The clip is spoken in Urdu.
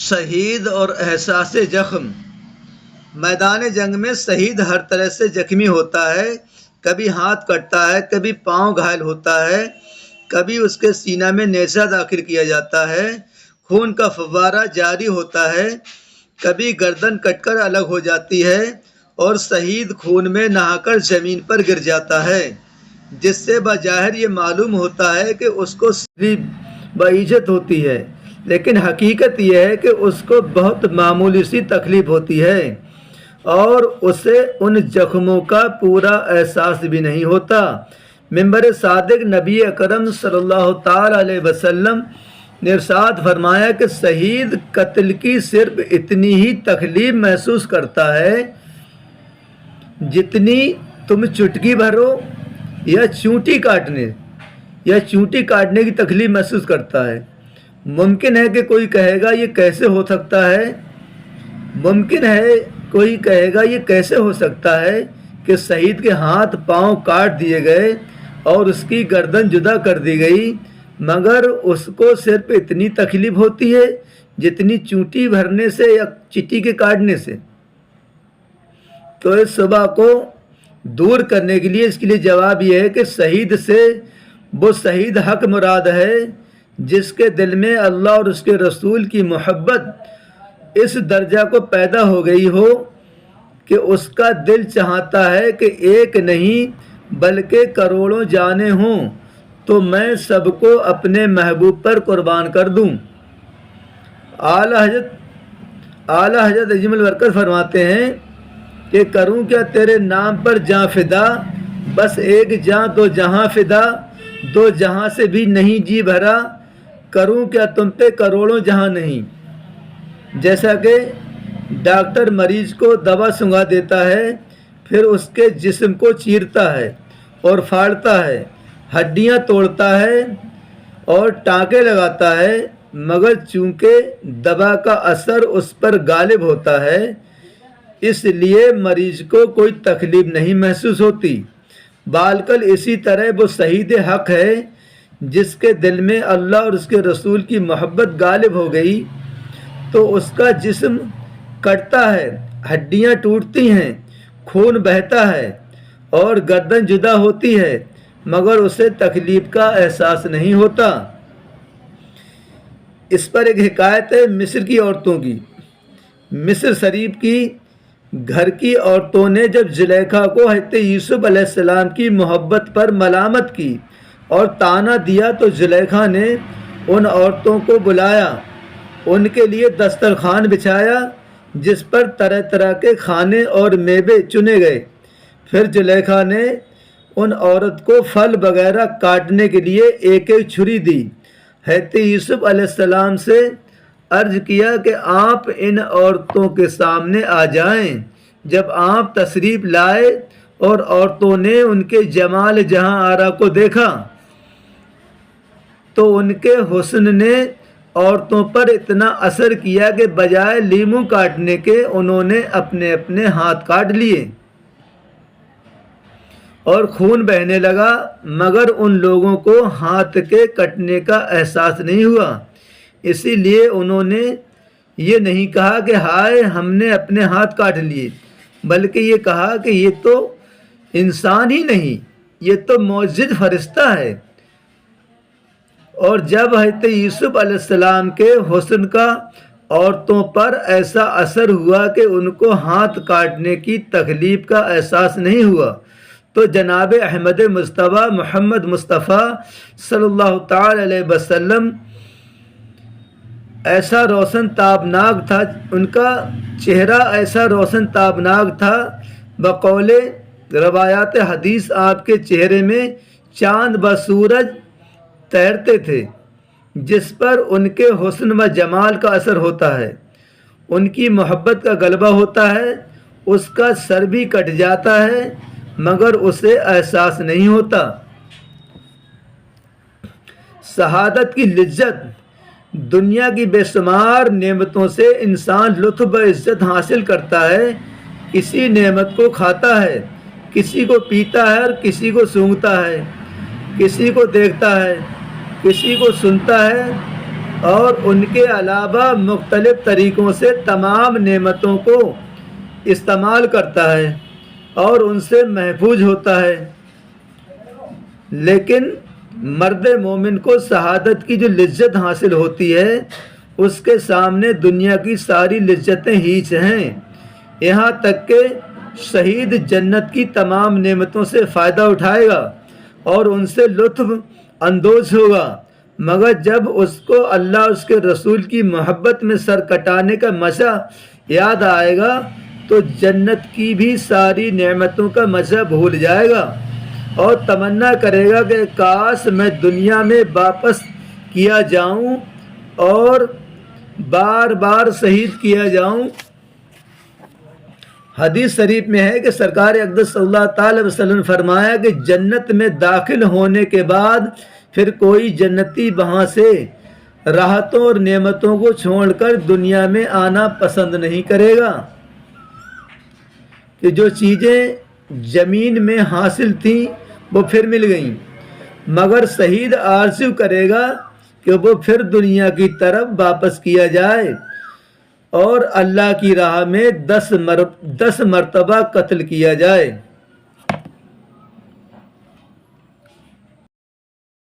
شہید اور احساس زخم۔ میدان جنگ میں شہید ہر طرح سے زخمی ہوتا ہے، کبھی ہاتھ کٹتا ہے، کبھی پاؤں گھائل ہوتا ہے، کبھی اس کے سینہ میں نیزہ داخل کیا جاتا ہے، خون کا فوارہ جاری ہوتا ہے، کبھی گردن کٹ کر الگ ہو جاتی ہے اور شہید خون میں نہا کر زمین پر گر جاتا ہے، جس سے بظاہر یہ معلوم ہوتا ہے کہ اس کو بعزت ہوتی ہے، لیکن حقیقت یہ ہے کہ اس کو بہت معمولی سی تکلیف ہوتی ہے اور اسے ان زخموں کا پورا احساس بھی نہیں ہوتا۔ منبر صادق نبی اکرم صلی اللہ تعالی علیہ وسلم نے ارشاد فرمایا کہ شہید قتل کی صرف اتنی ہی تکلیف محسوس کرتا ہے جتنی تم چٹکی بھرو یا چونٹی کاٹنے کی تکلیف محسوس کرتا ہے۔ ممکن ہے کہ کوئی کہے گا یہ کیسے ہو سکتا ہے کہ شہید کے ہاتھ پاؤں کاٹ دیے گئے اور اس کی گردن جدا کر دی گئی، مگر اس کو صرف اتنی تکلیف ہوتی ہے جتنی چونٹی بھرنے سے یا چٹی کے کاٹنے سے۔ تو اس شبہ کو دور کرنے کے لیے اس کے لیے جواب یہ ہے کہ شہید سے وہ شہید حق مراد ہے جس کے دل میں اللہ اور اس کے رسول کی محبت اس درجہ کو پیدا ہو گئی ہو کہ اس کا دل چاہتا ہے کہ ایک نہیں بلکہ کروڑوں جانیں ہوں تو میں سب کو اپنے محبوب پر قربان کر دوں۔ اعلیٰ حضرت عظیم البرکت فرماتے ہیں کہ کروں کیا تیرے نام پر جاں فدا، بس ایک جاں دو جہاں فدا، دو جہاں سے بھی نہیں جی بھرا، کروں کیا تم پہ کروڑوں جہاں نہیں۔ جیسا کہ ڈاکٹر مریض کو دوا سنگھا دیتا ہے، پھر اس کے جسم کو چیرتا ہے اور پھاڑتا ہے، ہڈیاں توڑتا ہے اور ٹانکے لگاتا ہے، مگر چونکہ دوا کا اثر اس پر غالب ہوتا ہے اس لیے مریض کو کوئی تکلیف نہیں محسوس ہوتی۔ بالکل اسی طرح وہ شہید حق ہے جس کے دل میں اللہ اور اس کے رسول کی محبت غالب ہو گئی تو اس کا جسم کٹتا ہے، ہڈیاں ٹوٹتی ہیں، خون بہتا ہے اور گردن جدا ہوتی ہے، مگر اسے تکلیف کا احساس نہیں ہوتا۔ اس پر ایک حکایت ہے مصر کی عورتوں کی۔ مصر شریف کی گھر کی عورتوں نے جب زلیخا کو حضرت یوسف علیہ السلام کی محبت پر ملامت کی اور طعنہ دیا تو زلیخا نے ان عورتوں کو بلایا، ان کے لیے دسترخوان بچھایا جس پر طرح طرح کے کھانے اور میوے چنے گئے۔ پھر زلیخا نے ان عورت کو پھل وغیرہ کاٹنے کے لیے ایک ایک چھری دی۔ حضرت یوسف علیہ السلام سے عرض کیا کہ آپ ان عورتوں کے سامنے آ جائیں۔ جب آپ تشریف لائے اور عورتوں نے ان کے جمال جہاں آرا کو دیکھا تو ان کے حسن نے عورتوں پر اتنا اثر کیا کہ بجائے لیموں کاٹنے کے انہوں نے اپنے اپنے ہاتھ کاٹ لیے اور خون بہنے لگا، مگر ان لوگوں کو ہاتھ کے کٹنے کا احساس نہیں ہوا۔ اسی لیے انہوں نے یہ نہیں کہا کہ ہائے ہم نے اپنے ہاتھ کاٹ لیے، بلکہ یہ کہا کہ یہ تو انسان ہی نہیں، یہ تو معزز فرشتہ ہے۔ اور جب حضرت یوسف علیہ السلام کے حسن کا عورتوں پر ایسا اثر ہوا کہ ان کو ہاتھ کاٹنے کی تکلیف کا احساس نہیں ہوا تو جناب احمد مصطفیٰ محمد مصطفیٰ صلی اللہ تعالی علیہ وسلم ایسا روشن تابناک تھا، ان کا چہرہ ایسا روشن تابناک تھا، بقول روایات حدیث آپ کے چہرے میں چاند و سورج تیرتے تھے، جس پر ان کے حسن و جمال کا اثر ہوتا ہے، ان کی محبت کا غلبہ ہوتا ہے، اس کا سر بھی کٹ جاتا ہے مگر اسے احساس نہیں ہوتا۔ شہادت کی لذت، دنیا کی بے شمار نعمتوں سے انسان لطف و عزت حاصل کرتا ہے، کسی نعمت کو کھاتا ہے، کسی کو پیتا ہے اور کسی کو سونگھتا ہے، کسی کو دیکھتا ہے، کسی کو سنتا ہے اور ان کے علاوہ مختلف طریقوں سے تمام نعمتوں کو استعمال کرتا ہے اور ان سے محفوظ ہوتا ہے۔ لیکن مرد مومن کو شہادت کی جو لذت حاصل ہوتی ہے اس کے سامنے دنیا کی ساری لذتیں ہیچ ہیں، یہاں تک کہ شہید جنت کی تمام نعمتوں سے فائدہ اٹھائے گا اور ان سے لطف اندوز ہوگا، مگر جب اس کو اللہ اس کے رسول کی محبت میں سر کٹانے کا مزہ یاد آئے گا تو جنت کی بھی ساری نعمتوں کا مزہ بھول جائے گا اور تمنا کرے گا کہ کاش میں دنیا میں واپس کیا جاؤں اور بار بار شہید کیا جاؤں۔ حدیث شریف میں ہے کہ سرکار اقدس صلی اللہ تعالی وسلم نے فرمایا کہ جنت میں داخل ہونے کے بعد پھر کوئی جنتی وہاں سے راحتوں اور نعمتوں کو چھوڑ کر دنیا میں آنا پسند نہیں کرے گا، کہ جو چیزیں زمین میں حاصل تھیں وہ پھر مل گئیں، مگر شہید آرزو کرے گا کہ وہ پھر دنیا کی طرف واپس کیا جائے اور اللہ کی راہ میں 10 مرتبہ قتل کیا جائے۔